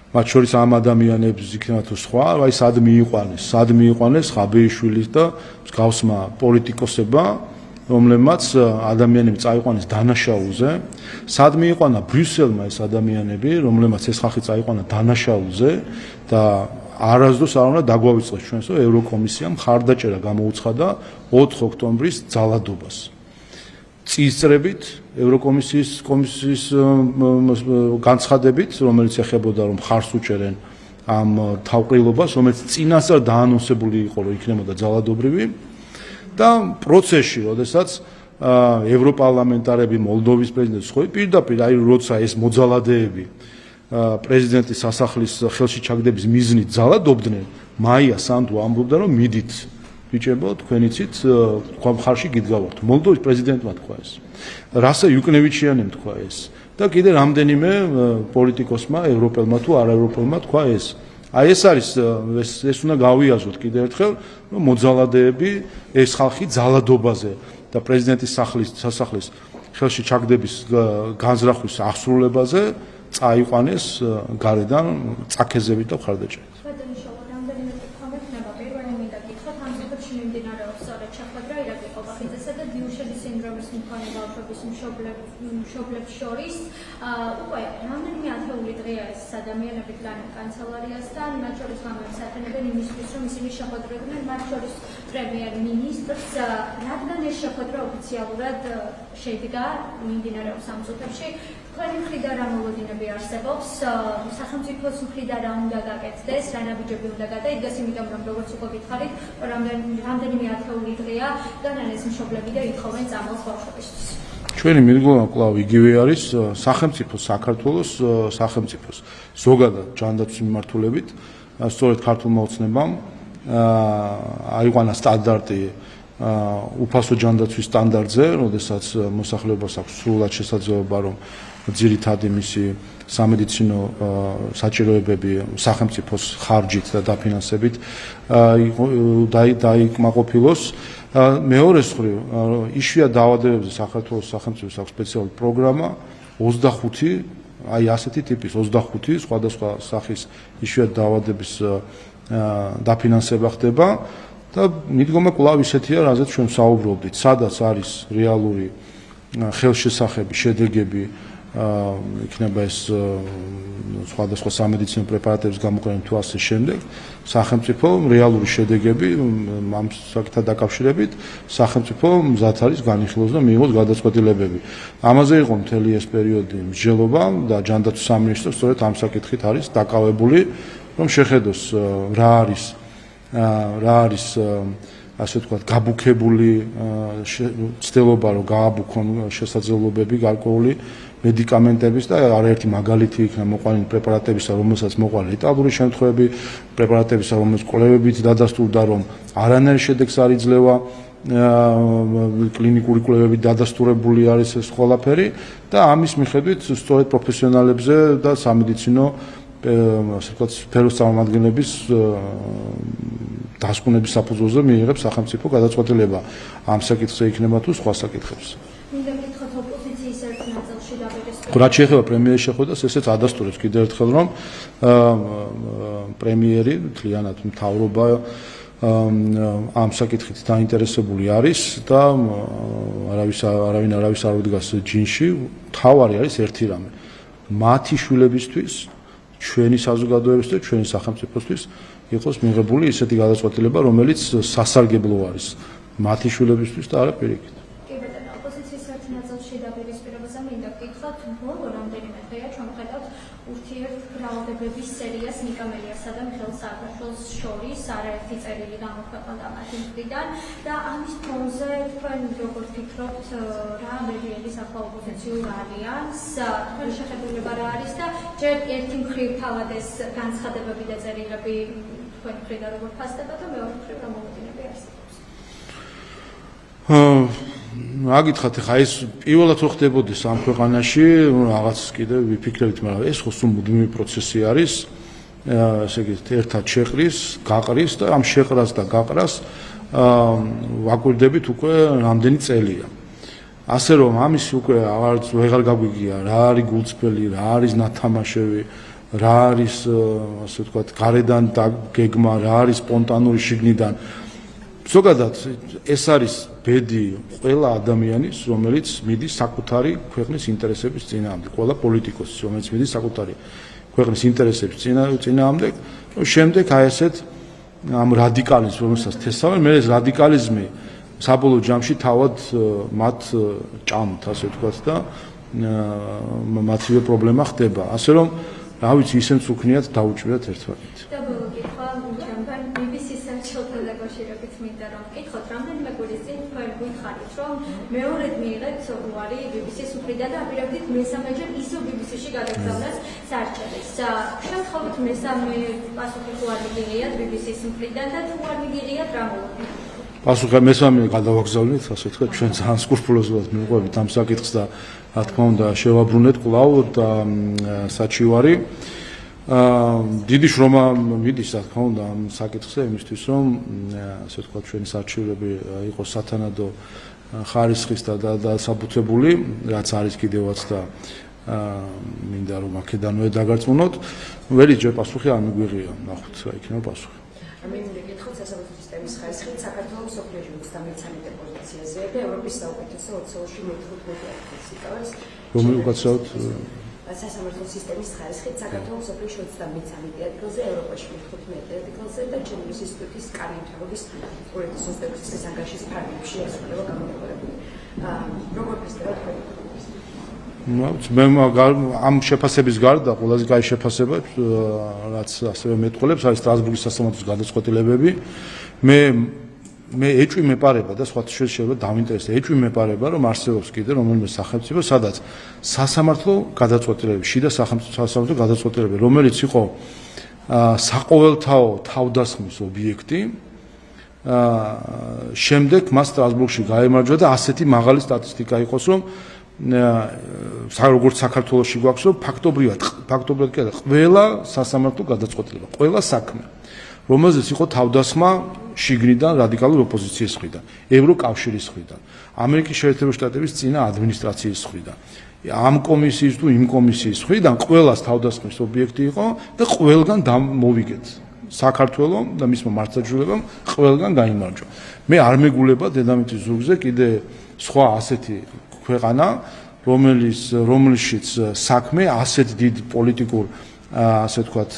მათ შორის ამ ადამიანებს იქნება თუ სხვა, აი სად მიიყვანეს ხაბეიშვილის და მსგავსმა პოლიტიკოსებმა, რომლებმაც ადამიანები წაიყვანეს დანაშაულზე, სად მიიყვანა ბრიუსელმა ეს ადამიანები, რომლებმაც ეს ხალხი წაიყვანა დანაშაულზე და არასდროს არ უნდა დაგვავიწყდეს ჩვენს, რომ ევროკომისიამ მხარდაჭერა გამოუცხადა 4 ოქტომბრის ძალადობას. წინსწრებით ევროკომისიის განცხადებით, რომელიც ეხებოდა რომ მხარს უჭერენ ამ თავყრილობას, რომელიც წინასწარ დაანონსებული იყო, რომ იქნებოდა ძალადობრივი და პროცესში, როდესაც ევროპარლამენტარები, მოლდოვის პრეზიდენტი ხო პირდაპირ აი როცა ეს მოძალადეები პრეზიდენტის სასახლის ხელში ჩაგდების მიზნით ძალადობდნენ, მაია სანდუ ამბობდა, რომ მიდით ბიჭებო, თქვენ იცით, თქვა მხარში გიდგავართ. მოლდოვის პრეზიდენტმა თქვა ეს. რასა იუკნევიჩიანემ თქვა ეს. და კიდე რამდენიმე პოლიტიკოსმა, ევროპელმა თუ არაევროპელმა თქვა ეს. აი ეს არის ეს უნდა გავიაზროთ კიდე ერთხელ, რომ მოძალადეები ეს ხალხი ძალადობაზე და პრეზიდენტის სასახლის ხელში ჩაგდების განზრახვის აღსრულებაზე წაიყვანეს გარედან წაქეზებით და მხარდაჭერით. მშობლებს შორის უკვე რამდენიმე ათეული დღეა ეს ადამიანები დგანან კანცელარიასთან, მათ შორის გამოსათენებენ იმისთვის, რომ ისინი შეხვედრებდნენ, მათ შორის პრემიერ-მინისტრს, რადგან ეს შეხვედრა ოფიციალურად შედგა მიმდინარეობს ამ წუთებში, თქვენი მხრიდან რა მოლოდინები არსებობს, სახელმწიფოს მხრიდან რა უნდა გაკეთდეს, რა ნაბიჯები უნდა გადაიდგეს, იმიტომ რომ როგორც უკვე გითხარით, რამდენიმე ათეული დღეა დგანან ეს მშობლები და ითხოვენ წამალს ბავშვებისთვის. ჩვენი მიდგომა კვლავ იგივე არის სახელმწიფოს საქართველოს სახელმწიფოს ზოგადად ჯანდაცვის მიმართულებით სწორედ ქართულმა ოცნებამ აიყვანა სტანდარტი უფასო ჯანდაცვის სტანდარტზე, როდესაც მოსახლეობას აქვს სრულად შესაძლებლობა რომ ძირითადი მისი სამედიცინო საჭიროებები სახელმწიფოს ხარჯით და დაფინანსებით დაიკმაყოფილოს. მეორეს მხრივ იშვიათ დაავადებებზე საქართველოს სახელმწიფოს აქვს სპეციალური პროგრამა 25 აი ასეთი ტიპის 25 სხვადასხვა სახის იშვიათ დაავადების დაფინანსება ხდება და მიდგომა კვლავ ისეთია, რაზეც ჩვენ საუბრობდით, სადაც არის რეალური ხელშესახები, შედეგები იქნება ეს სხვადასხვა სამედიცინო პრეპარატების გამოყენება თუ ასე შემდეგ სახელმწიფო რეალური შედეგები ამ საკითხთან დაკავშირებით სახელმწიფო მზად არის განიხილოს და მიიღოს გადაწყვეტილებები. ამაზე იყო მთელი ეს პერიოდი მსჯელობა და ჯანდაცვის სამინისტრო სწორედ ამ საკითხით არის დაკავებული, რომ შეხედოს რა არის ასე ვთქვათ გაბუქებული ცდილობა რომ გააბუქონ შესაძლებლობები გარკვეული მედიკამენტების და არაერთი მაგალითი იქნება მოყვანილი პრეპარატებისა, რომელსაც მოყვა ლეტალური შემთხვევები, პრეპარატებისა, რომელიც კვლევებით დადასტურდა, რომ არანაირ შედეგს არ იძლევა კლინიკური კვლევებით დადასტურებული არის ეს ყველაფერი და ამის მიხედვით სწორედ პროფესიონალებზე და სამედიცინო ასე ვთქვათ სფეროს წარმომადგენლების დასკვნების საფუძველზე მიიღებს სახელმწიფო გადაწყვეტილება ამ საკითხზე იქნება თუ სხვა საკითხებზე. რაც შეეხება პრემიერის შეხვედრას, ესეც ადასტურებს კიდევ ერთხელ, რომ პრემიერი მთლიანად მთავრობა ამ საკითხით დაინტერესებული არის და არავინ არ უდგას ჯინში, თავარი არის ერთი რამე. მათი შვილებისთვის, ჩვენი საზოგადოების და ჩვენი სახელმწიფოსთვის იყოს მიღებული ისეთი გადაწყვეტილება, რომელიც სასარგებლო არის მათი შვილებისთვის და არა პირიქით. ურთიერთგრაობების სერიას ნიკამელიასა და მიხეილ სააკაშვილის შორის არაერთი წერილი გამოქვეყნდა მათი მხრიდან და ამის ფონზე თქვენ როგორ ფიქრობთ რა მედიების ახალ ოპოზიციურ ალიანს თქვენი შეხედულება რა არის და ჯერ ერთი მხრივ თავად ეს განცხადებები და წერილები თქვენი მხრიდან როგორ ფასდება და მეორე მხრივ რა მომენტები არსებობს? აგითხათ ხა ეს პირველად რო ხდებოდეს ამ ქვეყანაში რაღაც კიდევ ვიფიქრებით, მაგრამ ეს ხო სულ მუდმივი პროცესი არის. ესე იგი ერთად შეყრის, გაყრის და ამ შეყრას და გაყრას ვაკვირდებით უკვე რამდენი წელია. ასე რომ ამის უკვე აღარ გაგვიგია რა არის გულწრფელი, რა არის ნათამაშები, რა არის ასე ვთქვათ გარედან გეგმა, რა არის სპონტანური შიგნიდან. ზოგადად ეს არის ბედი ყველა ადამიანის, რომელიც მიდის საკუთარი ქვეყნის ინტერესების წინააღმდეგ, ყველა პოლიტიკოსის, რომელიც მიდის საკუთარი ქვეყნის ინტერესების წინააღმდეგ, შემდეგ აი ესეთ ამ რადიკალიზმს, რომელსაც თესავენ, მე ეს რადიკალიზმი საბოლოო ჯამში თავად მათ ჭამთ, ასე ვთქვათ და მათივე პრობლემა ხდება. ასე რომ, რა ვიცი, ისინი უქნიათ დაუჭირათ ერთმანეთს. მეორედ მიიღეთ უარი BBC-ს მხრიდან და აპირებდით მესამეჯერ ისო BBC-ში გადაგზავნას საარჩევნებს. შემთხვევით მესამე პასუხი თუ არ მიგიღიათ BBC-ს მხრიდან და თუ არ მიგიღიათ რა მოხდა? პასუხი მესამე გადავაგზავნით, ასე ვთქვათ, ჩვენ ძალიან სკრუპულოზულად მივყვებით ამ საკითხს და რა თქმა უნდა შევაბრუნეთ კვლავ და საჩივარი. დიდი შრომა მიდის, რა თქმა უნდა, ამ საკითხზე იმისთვის, რომ ასე ვთქვათ, ჩვენი საარჩევნები იყოს სათანადო ხარისხის და საბუთებული, რაც არის კიდევაც და მინდა რომ აქედანვე დაგარწმუნოთ, ვერიჯერ პასუხი არ მიგვიღია, ნახოთ რა იქნება პასუხი. მინდა გითხოთ სასამართლო სისტემის ხარისხით საქართველოს მსოფლიოში 33 პოზიციაზე და ევროპის საუკეთესო 20-ში მე-15 იკავებს. რომელი უკაცრავად სასამართლო სისტემის ხარისხით საქართველოს მსოფლიოში 33 ადგილზე, ევროპაში მე-15 ადგილზე და ჯენევის ინსტიტუტის კარი მთავრობის 2026 წლის ანგარიშის ფარგლებში ესწრება გამოყენებული. როგორ ფასდება თქვენი მე ამ შეფასების გარდა ყველაზე კაი შეფასება, რაც ასევე მეტყოლებს, არის სტრასბურგის სასამართლოს გადაწყვეტილებები. მე ეჭვი მეპარება და სხვათა შორის შეიძლება დავინტერესდე. ეჭვი მეპარება, რომ არსებობს კიდე რომელიმე სახელმწიფო, სადაც სასამართლო გადაწყვეტილებები, შიდა სასამართლო გადაწყვეტილებები, რომელიც იყო საყოველთაო თავდასხმის ობიექტი, შემდეგ მას სტრასბურგში გაემარჯვა და ასეთი მაღალი სტატისტიკა იყოს, რომ როგორც საქართველოში გვაქვს, რომ ფაქტობრივად კი არა, ყველა სასამართლო გადაწყვეტილება, ყველა საქმე, რომელზეც იყო თავდასხმა შიგნიდან რადიკალური ოპოზიციის მხრიდან, ევროკავშირის მხრიდან, ამერიკის შეერთებული შტატების წინა ადმინისტრაციის მხრიდან, ამ კომისიის თუ იმ კომისიის მხრიდან ყველას თავდასხმის ობიექტი იყო და ყველგან მოვიგეთ. საქართველოს და მისმა მართლმსაჯულებამ ყველგან გაიმარჯვა. მე არ მეგულება დედამიწის ზურგზე კიდე სხვა ასეთი ქვეყანა, რომელშიც საქმე ასეთ დიდ პოლიტიკურ ასე ვთქვათ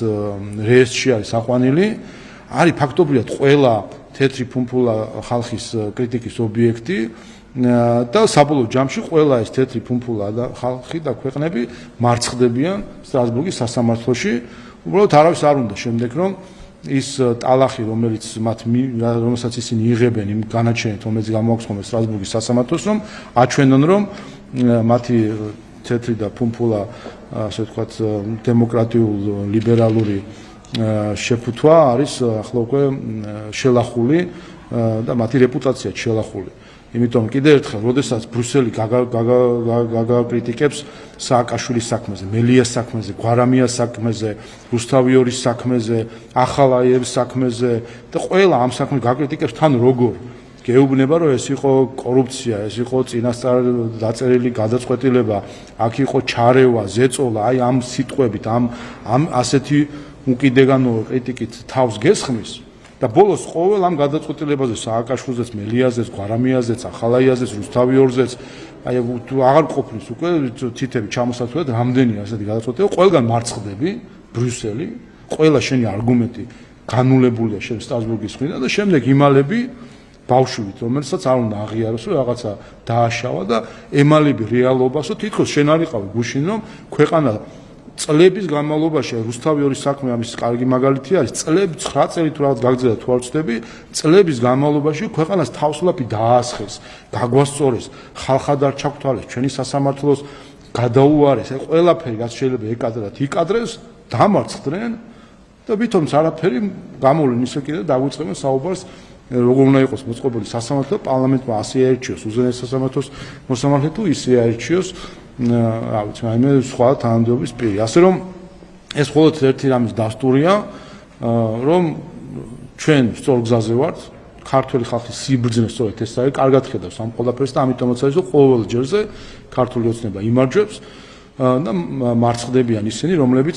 რეესტრში არის აყვანილი, არის ფაქტობრივად ყველა თეთრი ფუმფულა ხალხის კრიტიკის ობიექტი და საბოლოო ჯამში ყველა ეს თეთრი ფუმფულა და ხალხი და ქვეყნები მარცხდებიან სტრასბურგის სასამართლოში. უბრალოდ არავის არ უნდა შემდეგ რომ ის ტალახი, რომელსაც ისინი იღებენ იმ განაჩენით, რომელიც გამოაქვთ სტრასბურგის სასამართლოს, რომ აჩვენონ, რომ მათი თეთრი და ფუმფულა, ასე ვთქვათ, დემოკრატიულ ლიბერალური შეფუთვა არის ახლა უკვე შელახული და მათი რეპუტაცია შელახული. იმიტომ კიდევ ერთხელ, როდესაც ბრიუსელი გაგაკრიტიკებს სააკაშვილის საქმეზე, მელიას საქმეზე, გვარამიას საქმეზე, რუსთავიორის საქმეზე, ახალაიევის საქმეზე და ყველა ამ საქმეს გაკრიტიკებს თან როგორ გეუბნება, რომ ეს იყო კორუფცია, ეს იყო წინასწარ დაწერილი გადაწყვეტილება, აქ იყო ჩარევა, ზეწოლა, აი ამ სიტყვებით, ამ ასეთი უკიდეგანო კრიტიკით თავს გესხმის და ბოლოს ყოველ ამ გადაწყვეტილებაზე სააკაშვილზეც, მელიაზეც, გვარამიაზეც, ახალაიაზეც, რუსთავიორზეც, აი აღარ ყოფნის უკვე თითები ჩამოსაცვლად რამდენი ასეთი გადაწყვეტილება, ყველგან მარცხდები ბრიუსელი, ყველა შენი არგუმენტი განულებულია შენ სტრასბურგის მხრიდან და შემდეგ იმალები ბავშვით, რომელსაც არ უნდა აღიაროს, რომ რაღაცა დააშავა და ემალები რეალობას, რომ თითქოს შენ არ იყავი გუშინ, რომ ქვეყანა წლების განმავლობაში რუსთავიორის საქმე ამის კარგი მაგალითი არის. წლები 9 წელი თუ რაღაც გაგრძელა თუ არ ვწდები, წლების განმავლობაში ქვეყანას თავსვლაპი დაასხეს, გაგვასწორეს, ხალხად არ ჩაგვთვალეს, ჩვენი სასამართლოს გადაუარეს, აი ყველაფერი რაც შეიძლება ეკადრათ, იკადრეს, დამარცხდნენ და ვითომც არაფერი გამოვლენ ისე კიდე დაგვიწყებენ საუბარს როგორ უნდა იყოს მოწყობილი სასამართლო, პარლამენტმა ასე აერჩიოს უზენაეს სასამართლოს მოსამართლე თუ ისე აერჩიოს რა ვიცი, რაიმე სხვა თანამდებობის პირი. ასე რომ ეს მხოლოდ ერთი რამის დასტურია, რომ ჩვენ სწორ გზაზე ვართ, ქართული ხალხის სიბრძნე სწორედ ეს არის, კარგად ხედავს ამ ყველაფერს და ამიტომაც არის, რომ ყოველ ჯერზე ქართული ოცნება იმარჯვებს და მარცხდებიან ისინი, რომლებიც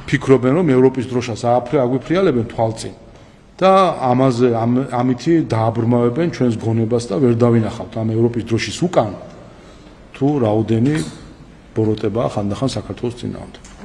ფიქრობენ, რომ ევროპის დროშას აგვიფრიალებენ თვალწინ და ამითი დააბრმავებენ ჩვენს გონებას და ვერ დავინახავთ ამ ევროპის დროშის უკან თუ რაოდენი ბოროტებაა ხანდახან საქართველოს წინააღმდეგ.